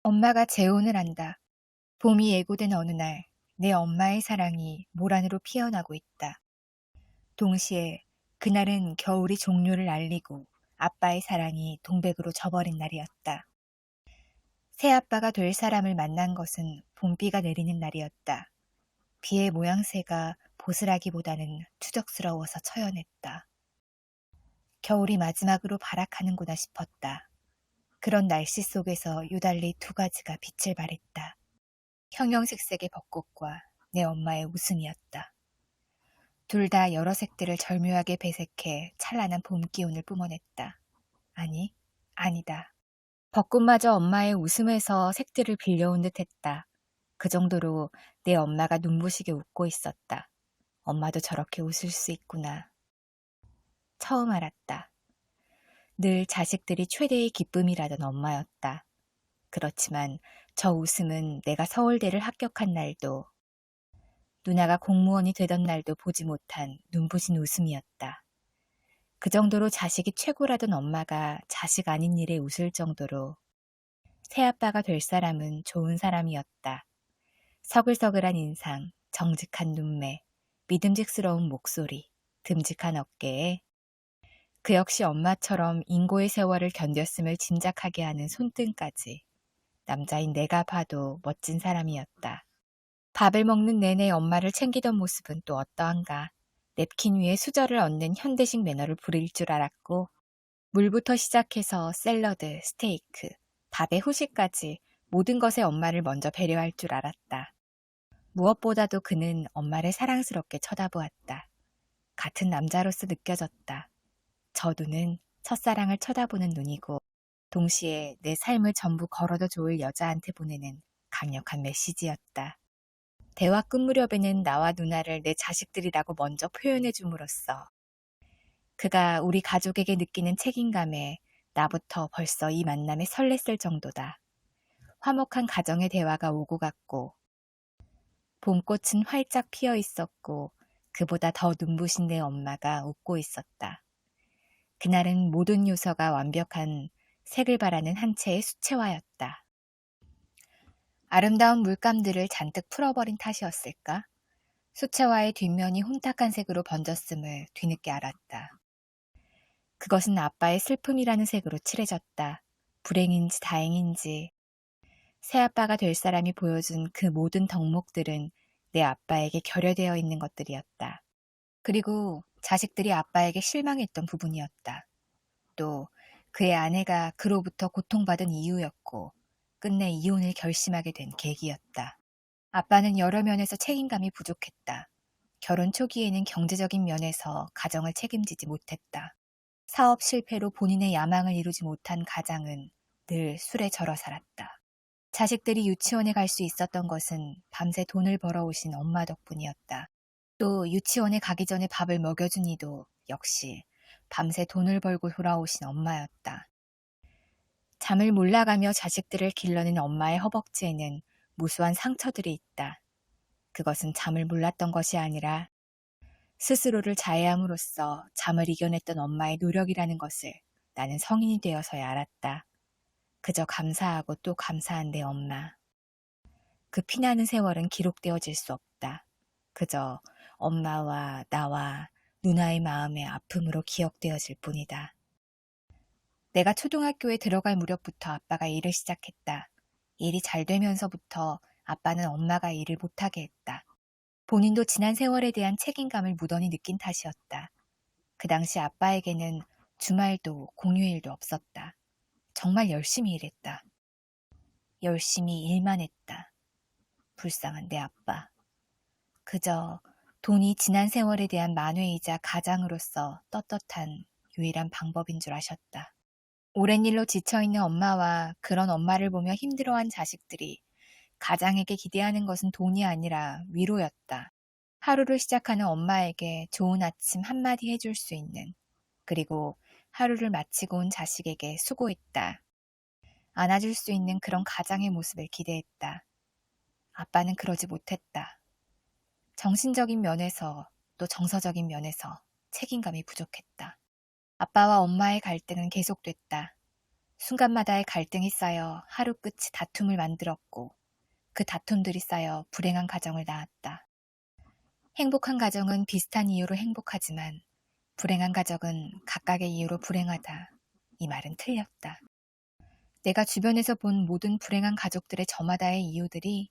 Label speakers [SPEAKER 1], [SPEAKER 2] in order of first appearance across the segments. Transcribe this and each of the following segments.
[SPEAKER 1] 엄마가 재혼을 한다. 봄이 예고된 어느 날, 내 엄마의 사랑이 모란으로 피어나고 있다. 동시에 그날은 겨울이 종료를 알리고 아빠의 사랑이 동백으로 져버린 날이었다. 새아빠가 될 사람을 만난 것은 봄비가 내리는 날이었다. 비의 모양새가 보슬하기보다는 추적스러워서 처연했다. 겨울이 마지막으로 발악하는구나 싶었다. 그런 날씨 속에서 유달리 두 가지가 빛을 발했다. 형형색색의 벚꽃과 내 엄마의 웃음이었다. 둘 다 여러 색들을 절묘하게 배색해 찬란한 봄 기운을 뿜어냈다. 아니, 아니다. 벚꽃마저 엄마의 웃음에서 색들을 빌려온 듯했다. 그 정도로 내 엄마가 눈부시게 웃고 있었다. 엄마도 저렇게 웃을 수 있구나. 처음 알았다. 늘 자식들이 최대의 기쁨이라던 엄마였다. 그렇지만 저 웃음은 내가 서울대를 합격한 날도 누나가 공무원이 되던 날도 보지 못한 눈부신 웃음이었다. 그 정도로 자식이 최고라던 엄마가 자식 아닌 일에 웃을 정도로 새아빠가 될 사람은 좋은 사람이었다. 서글서글한 인상, 정직한 눈매, 믿음직스러운 목소리, 듬직한 어깨에 그 역시 엄마처럼 인고의 세월을 견뎠음을 짐작하게 하는 손등까지 남자인 내가 봐도 멋진 사람이었다. 밥을 먹는 내내 엄마를 챙기던 모습은 또 어떠한가. 냅킨 위에 수저를 얹는 현대식 매너를 부릴 줄 알았고 물부터 시작해서 샐러드, 스테이크, 밥의 후식까지 모든 것에 엄마를 먼저 배려할 줄 알았다. 무엇보다도 그는 엄마를 사랑스럽게 쳐다보았다. 같은 남자로서 느껴졌다. 저 눈은 첫사랑을 쳐다보는 눈이고 동시에 내 삶을 전부 걸어도 좋을 여자한테 보내는 강력한 메시지였다. 대화 끝 무렵에는 나와 누나를 내 자식들이라고 먼저 표현해 줌으로써 그가 우리 가족에게 느끼는 책임감에 나부터 벌써 이 만남에 설렜을 정도다. 화목한 가정의 대화가 오고 갔고 봄꽃은 활짝 피어 있었고 그보다 더 눈부신 내 엄마가 웃고 있었다. 그날은 모든 요소가 완벽한 색을 바라는 한 채의 수채화였다. 아름다운 물감들을 잔뜩 풀어버린 탓이었을까? 수채화의 뒷면이 혼탁한 색으로 번졌음을 뒤늦게 알았다. 그것은 아빠의 슬픔이라는 색으로 칠해졌다. 불행인지 다행인지 새아빠가 될 사람이 보여준 그 모든 덕목들은 내 아빠에게 결여되어 있는 것들이었다. 그리고 자식들이 아빠에게 실망했던 부분이었다. 또 그의 아내가 그로부터 고통받은 이유였고 끝내 이혼을 결심하게 된 계기였다. 아빠는 여러 면에서 책임감이 부족했다. 결혼 초기에는 경제적인 면에서 가정을 책임지지 못했다. 사업 실패로 본인의 야망을 이루지 못한 가장은 늘 술에 절어 살았다. 자식들이 유치원에 갈 수 있었던 것은 밤새 돈을 벌어오신 엄마 덕분이었다. 또 유치원에 가기 전에 밥을 먹여준 이도 역시 밤새 돈을 벌고 돌아오신 엄마였다. 잠을 몰라가며 자식들을 길러낸 엄마의 허벅지에는 무수한 상처들이 있다. 그것은 잠을 몰랐던 것이 아니라 스스로를 자해함으로써 잠을 이겨냈던 엄마의 노력이라는 것을 나는 성인이 되어서야 알았다. 그저 감사하고 또 감사한 내 엄마. 그 피나는 세월은 기록되어질 수 없다. 그저 엄마와 나와 누나의 마음의 아픔으로 기억되어질 뿐이다. 내가 초등학교에 들어갈 무렵부터 아빠가 일을 시작했다. 일이 잘 되면서부터 아빠는 엄마가 일을 못하게 했다. 본인도 지난 세월에 대한 책임감을 무던히 느낀 탓이었다. 그 당시 아빠에게는 주말도 공휴일도 없었다. 정말 열심히 일했다. 열심히 일만 했다. 불쌍한 내 아빠. 그저 돈이 지난 세월에 대한 만회이자 가장으로서 떳떳한 유일한 방법인 줄 아셨다. 오랜 일로 지쳐있는 엄마와 그런 엄마를 보며 힘들어한 자식들이 가장에게 기대하는 것은 돈이 아니라 위로였다. 하루를 시작하는 엄마에게 좋은 아침 한마디 해줄 수 있는, 그리고 하루를 마치고 온 자식에게 수고했다. 안아줄 수 있는 그런 가장의 모습을 기대했다. 아빠는 그러지 못했다. 정신적인 면에서 또 정서적인 면에서 책임감이 부족했다. 아빠와 엄마의 갈등은 계속됐다. 순간마다의 갈등이 쌓여 하루 끝이 다툼을 만들었고 그 다툼들이 쌓여 불행한 가정을 낳았다. 행복한 가정은 비슷한 이유로 행복하지만 불행한 가정은 각각의 이유로 불행하다. 이 말은 틀렸다. 내가 주변에서 본 모든 불행한 가족들의 저마다의 이유들이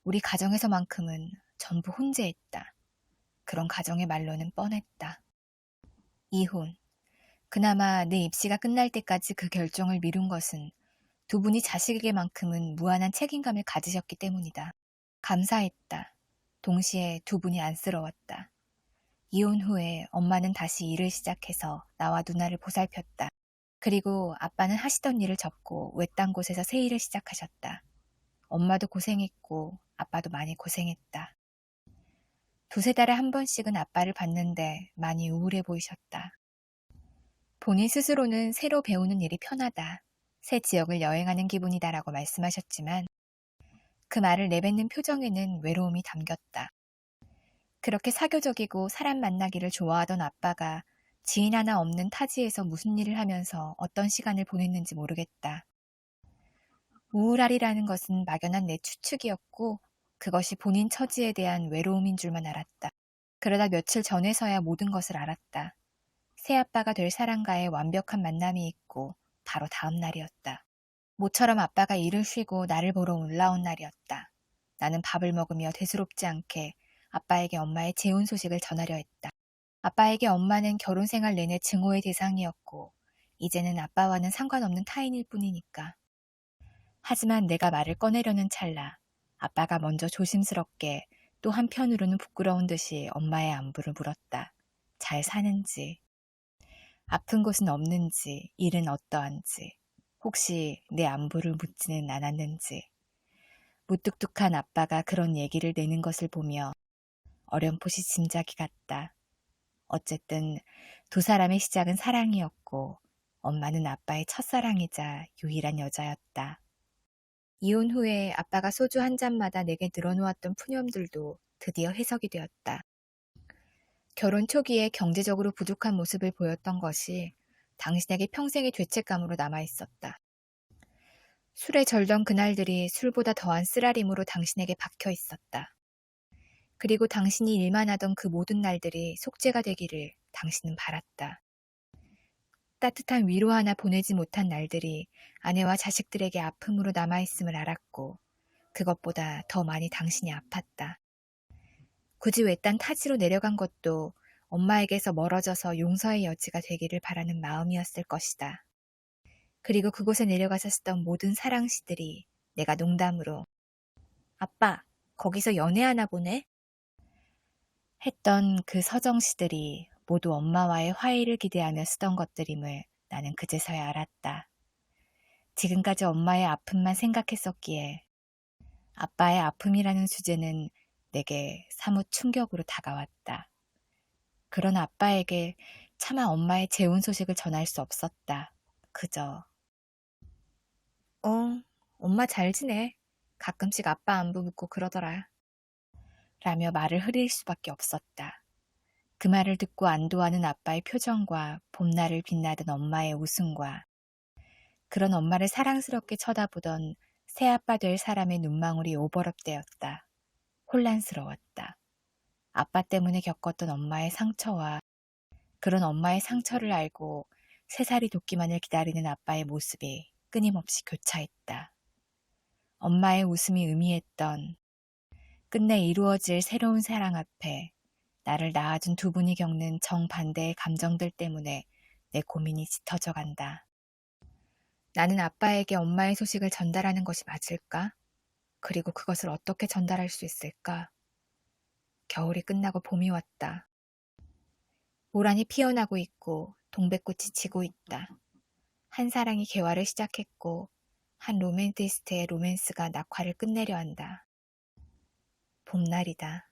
[SPEAKER 1] 우리 가정에서만큼은 전부 혼재했다. 그런 가정의 말로는 뻔했다. 이혼. 그나마 내 입시가 끝날 때까지 그 결정을 미룬 것은 두 분이 자식에게만큼은 무한한 책임감을 가지셨기 때문이다. 감사했다. 동시에 두 분이 안쓰러웠다. 이혼 후에 엄마는 다시 일을 시작해서 나와 누나를 보살폈다. 그리고 아빠는 하시던 일을 접고 외딴 곳에서 새 일을 시작하셨다. 엄마도 고생했고 아빠도 많이 고생했다. 두세 달에 한 번씩은 아빠를 봤는데 많이 우울해 보이셨다. 본인 스스로는 새로 배우는 일이 편하다. 새 지역을 여행하는 기분이다라고 말씀하셨지만 그 말을 내뱉는 표정에는 외로움이 담겼다. 그렇게 사교적이고 사람 만나기를 좋아하던 아빠가 지인 하나 없는 타지에서 무슨 일을 하면서 어떤 시간을 보냈는지 모르겠다. 우울하리라는 것은 막연한 내 추측이었고 그것이 본인 처지에 대한 외로움인 줄만 알았다. 그러다 며칠 전에서야 모든 것을 알았다. 새아빠가 될 사람과의 완벽한 만남이 있고 바로 다음 날이었다. 모처럼 아빠가 일을 쉬고 나를 보러 올라온 날이었다. 나는 밥을 먹으며 대수롭지 않게 아빠에게 엄마의 재혼 소식을 전하려 했다. 아빠에게 엄마는 결혼 생활 내내 증오의 대상이었고 이제는 아빠와는 상관없는 타인일 뿐이니까. 하지만 내가 말을 꺼내려는 찰나 아빠가 먼저 조심스럽게 또 한편으로는 부끄러운 듯이 엄마의 안부를 물었다. 잘 사는지, 아픈 곳은 없는지, 일은 어떠한지, 혹시 내 안부를 묻지는 않았는지. 무뚝뚝한 아빠가 그런 얘기를 내는 것을 보며 어렴풋이 짐작이 갔다. 어쨌든 두 사람의 시작은 사랑이었고 엄마는 아빠의 첫사랑이자 유일한 여자였다. 이혼 후에 아빠가 소주 한 잔마다 내게 늘어놓았던 푸념들도 드디어 해석이 되었다. 결혼 초기에 경제적으로 부족한 모습을 보였던 것이 당신에게 평생의 죄책감으로 남아있었다. 술에 절던 그날들이 술보다 더한 쓰라림으로 당신에게 박혀 있었다. 그리고 당신이 일만 하던 그 모든 날들이 속죄가 되기를 당신은 바랐다. 따뜻한 위로 하나 보내지 못한 날들이 아내와 자식들에게 아픔으로 남아있음을 알았고 그것보다 더 많이 당신이 아팠다. 굳이 외딴 타지로 내려간 것도 엄마에게서 멀어져서 용서의 여지가 되기를 바라는 마음이었을 것이다. 그리고 그곳에 내려가서 쓰던 모든 사랑시들이 내가 농담으로 아빠, 거기서 연애하나 보네? 했던 그 서정시들이 모두 엄마와의 화해를 기대하며 쓰던 것들임을 나는 그제서야 알았다. 지금까지 엄마의 아픔만 생각했었기에 아빠의 아픔이라는 주제는 내게 사뭇 충격으로 다가왔다. 그런 아빠에게 차마 엄마의 재혼 소식을 전할 수 없었다. 그저 엄마 잘 지내. 가끔씩 아빠 안부 묻고 그러더라. 라며 말을 흐릴 수밖에 없었다. 그 말을 듣고 안도하는 아빠의 표정과 봄날을 빛나던 엄마의 웃음과 그런 엄마를 사랑스럽게 쳐다보던 새아빠 될 사람의 눈망울이 오버랩되었다. 혼란스러웠다. 아빠 때문에 겪었던 엄마의 상처와 그런 엄마의 상처를 알고 새살이 돋기만을 기다리는 아빠의 모습이 끊임없이 교차했다. 엄마의 웃음이 의미했던 끝내 이루어질 새로운 사랑 앞에 나를 낳아준 두 분이 겪는 정반대의 감정들 때문에 내 고민이 짙어져 간다. 나는 아빠에게 엄마의 소식을 전달하는 것이 맞을까? 그리고 그것을 어떻게 전달할 수 있을까? 겨울이 끝나고 봄이 왔다. 모란이 피어나고 있고 동백꽃이 지고 있다. 한 사랑이 개화를 시작했고 한 로맨티스트의 로맨스가 낙화를 끝내려 한다. 봄날이다.